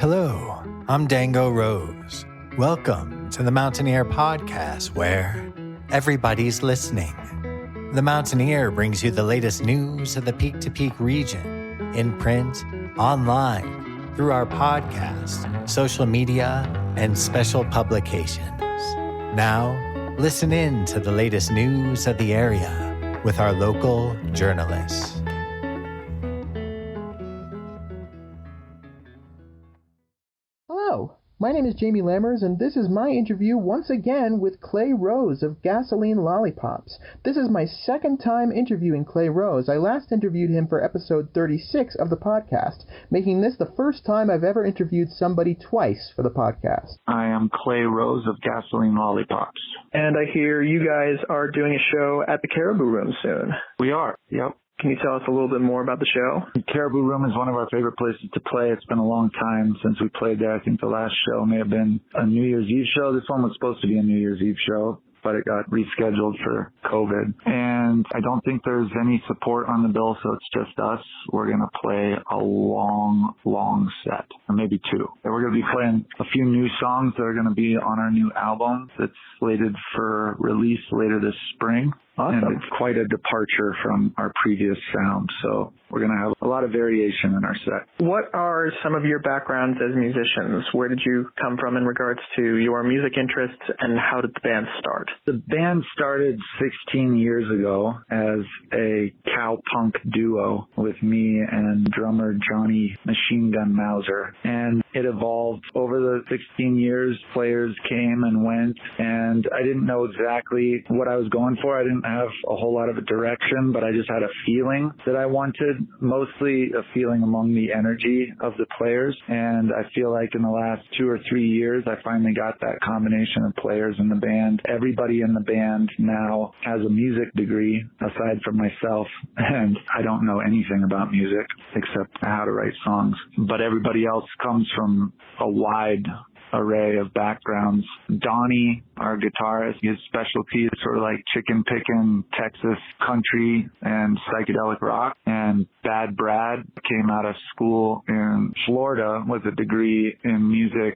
Hello, I'm Dango Rose. Welcome to the Mountaineer Podcast, where everybody's listening. The Mountaineer brings you the latest news of the Peak to Peak region, in print, online, through our podcast, social media, and special publications. Now, listen in to the latest news of the area with our local journalists. Hello, my name is Jamie Lammers, and this is my interview once again with Clay Rose of Gasoline Lollipops. This is my second time interviewing Clay Rose. I last interviewed him for episode 36 of the podcast, making this the first time I've ever interviewed somebody twice for the podcast. I am Clay Rose of Gasoline Lollipops. And I hear you guys are doing a show at the Caribou Room soon. We are, yep. Can you tell us a little bit more about the show? The Caribou Room is one of our favorite places to play. It's been a long time since we played there. I think the last show may have been a New Year's Eve show. This one was supposed to be a New Year's Eve show, but it got rescheduled for COVID. And I don't think there's any support on the bill, so it's just us. We're going to play a long set, or maybe two. And we're going to be playing a few new songs that are going to be on our new album that's slated for release later this spring. Awesome. And it's quite a departure from our previous sound, so we're going to have a lot of variation in our set. What are some of your backgrounds as musicians? Where did you come from in regards to your music interests, and how did the band start? The band started 16 years ago as a cow-punk duo with me and drummer Johnny Machine Gun Mauser, and it evolved over the 16 years. Players came and went, and I didn't know exactly what I was going for. I didn't have a whole lot of a direction, but I just had a feeling that I wanted, mostly a feeling among the energy of the players. And I feel like in the last 2 or 3 years, I finally got that combination of players in the band. Everybody in the band now has a music degree aside from myself, and I don't know anything about music except how to write songs. But everybody else comes from a wide array of backgrounds. Donnie, our guitarist, his specialty is sort of like chicken picking Texas country and psychedelic rock. And Bad Brad came out of school in Florida with a degree in music,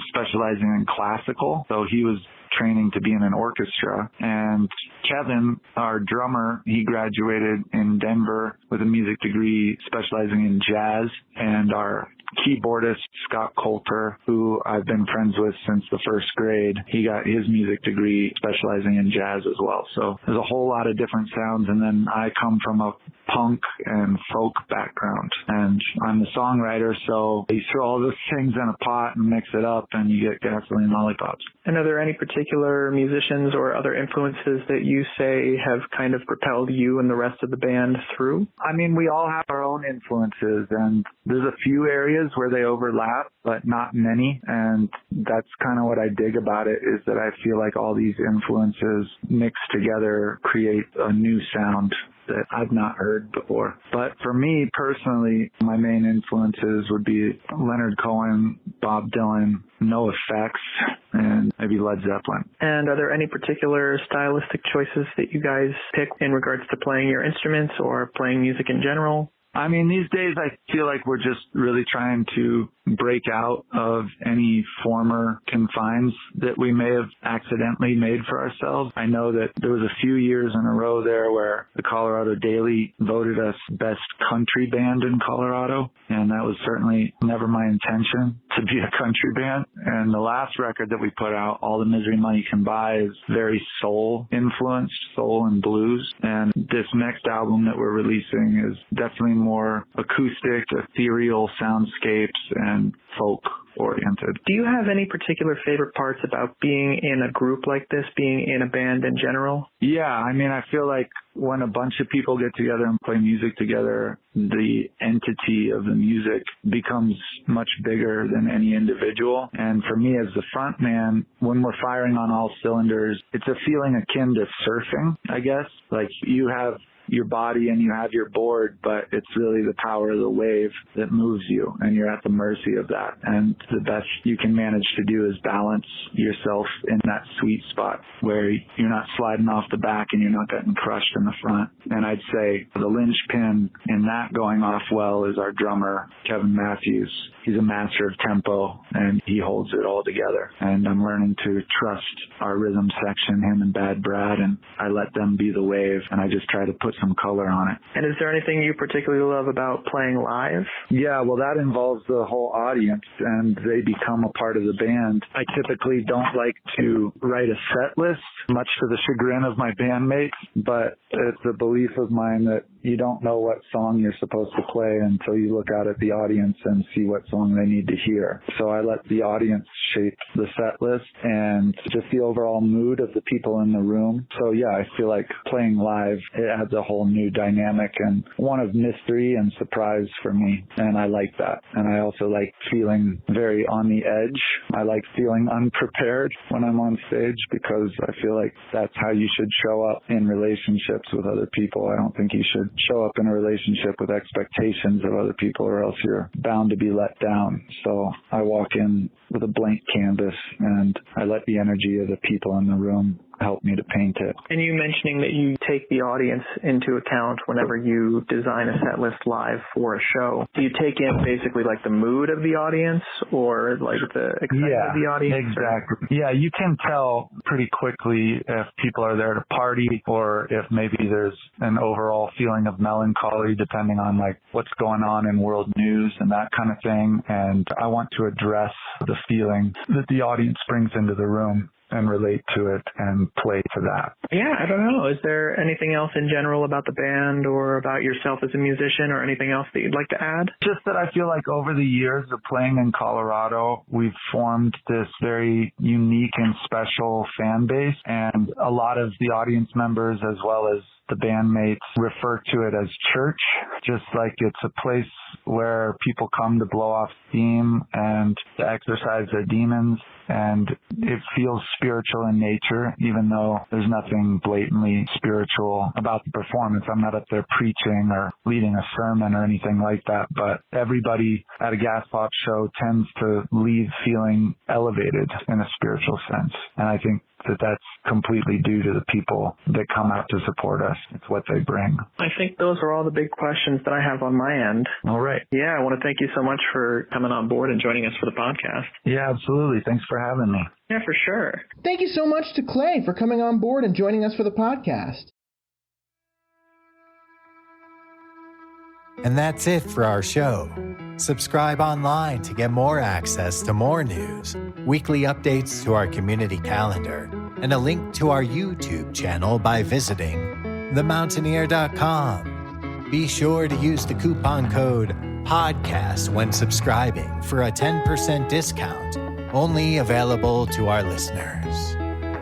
specializing in classical. So he was training to be in an orchestra. And Kevin, our drummer, he graduated in Denver with a music degree specializing in jazz. And our keyboardist, Scott Coulter, who I've been friends with since the first grade, he got his music degree specializing in jazz as well. So there's a whole lot of different sounds. And then I come from a punk and folk background, and I'm the songwriter, so you throw all those things in a pot and mix it up and you get Gasoline Lollipops. And are there any particular musicians or other influences that you say have kind of propelled you and the rest of the band through? I mean, we all have our own influences, and there's a few areas where they overlap, but not many. And that's kind of what I dig about it, is that I feel like all these influences mixed together create a new sound that I've not heard before. But for me personally, my main influences would be Leonard Cohen, Bob Dylan, No Effects, and maybe Led Zeppelin. And are there any particular stylistic choices that you guys pick in regards to playing your instruments or playing music in general? I mean, these days I feel like we're just really trying to break out of any former confines that we may have accidentally made for ourselves. I know that there was a few years in a row there where the Colorado Daily voted us best country band in Colorado, and that was certainly never my intention to be a country band. And the last record that we put out, All the Misery Money Can Buy, is very soul influenced, soul and blues. And this next album that we're releasing is definitely more acoustic, ethereal soundscapes and folk oriented. Do you have any particular favorite parts about being in a group like this, being in a band in general? Yeah, I mean, I feel like when a bunch of people get together and play music together, the entity of the music becomes much bigger than any individual. And for me as the front man, when we're firing on all cylinders, it's a feeling akin to surfing, I guess. Like you have your body and you have your board, but it's really the power of the wave that moves you, and you're at the mercy of that. And the best you can manage to do is balance yourself in that sweet spot where you're not sliding off the back and you're not getting crushed in the front. And I'd say the linchpin in that going off well is our drummer, Kevin Matthews. He's a master of tempo, and he holds it all together. And I'm learning to trust our rhythm section, him and Bad Brad, and I let them be the wave, and I just try to put some color on it. And is there anything you particularly love about playing live? Yeah, well, that involves the whole audience, and they become a part of the band. I typically don't like to write a set list, much to the chagrin of my bandmates, but it's a belief of mine that you don't know what song you're supposed to play until you look out at the audience and see what song they need to hear. So I let the audience shape the set list and just the overall mood of the people in the room. So yeah, I feel like playing live, it adds a whole new dynamic and one of mystery and surprise for me. And I like that. And I also like feeling very on the edge. I like feeling unprepared when I'm on stage because I feel like that's how you should show up in relationships with other people. I don't think you should show up in a relationship with expectations of other people, or else you're bound to be let down. So I walk in with a blank canvas and I let the energy of the people in the room help me to paint it. And you mentioning that you take the audience into account whenever you design a set list live for a show. Do you take in basically like the mood of the audience or like the excitement of the audience? Exactly. Yeah, you can tell pretty quickly if people are there to party or if maybe there's an overall feeling of melancholy depending on like what's going on in world news and that kind of thing. And I want to address the feeling that the audience brings into the room and relate to it and play to that. Yeah, I don't know. Is there anything else in general about the band or about yourself as a musician or anything else that you'd like to add? Just that I feel like over the years of playing in Colorado, we've formed this very unique and special fan base, and a lot of the audience members as well as the bandmates refer to it as church, just like it's a place where people come to blow off steam and to exercise their demons. And it feels spiritual in nature, even though there's nothing blatantly spiritual about the performance. I'm not up there preaching or leading a sermon or anything like that, but everybody at a Gas Pop show tends to leave feeling elevated in a spiritual sense. And I think that that's completely due to the people that come out to support us. It's what they bring. I think those are all the big questions that I have on my end. All right. Yeah, I want to thank you so much for coming on board and joining us for the podcast. Yeah, absolutely. Thanks for having me. Yeah, for sure. Thank you so much to Clay for coming on board and joining us for the podcast. And that's it for our show. Subscribe online to get more access to more news, weekly updates to our community calendar, and a link to our YouTube channel by visiting themountaineer.com. Be sure to use the coupon code PODCAST when subscribing for a 10% discount, only available to our listeners.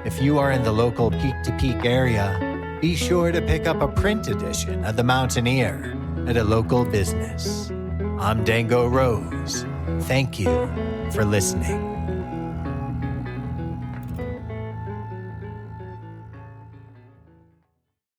If you are in the local Peak-to-Peak area, be sure to pick up a print edition of The Mountaineer at a local business. I'm Dango Rose. Thank you for listening.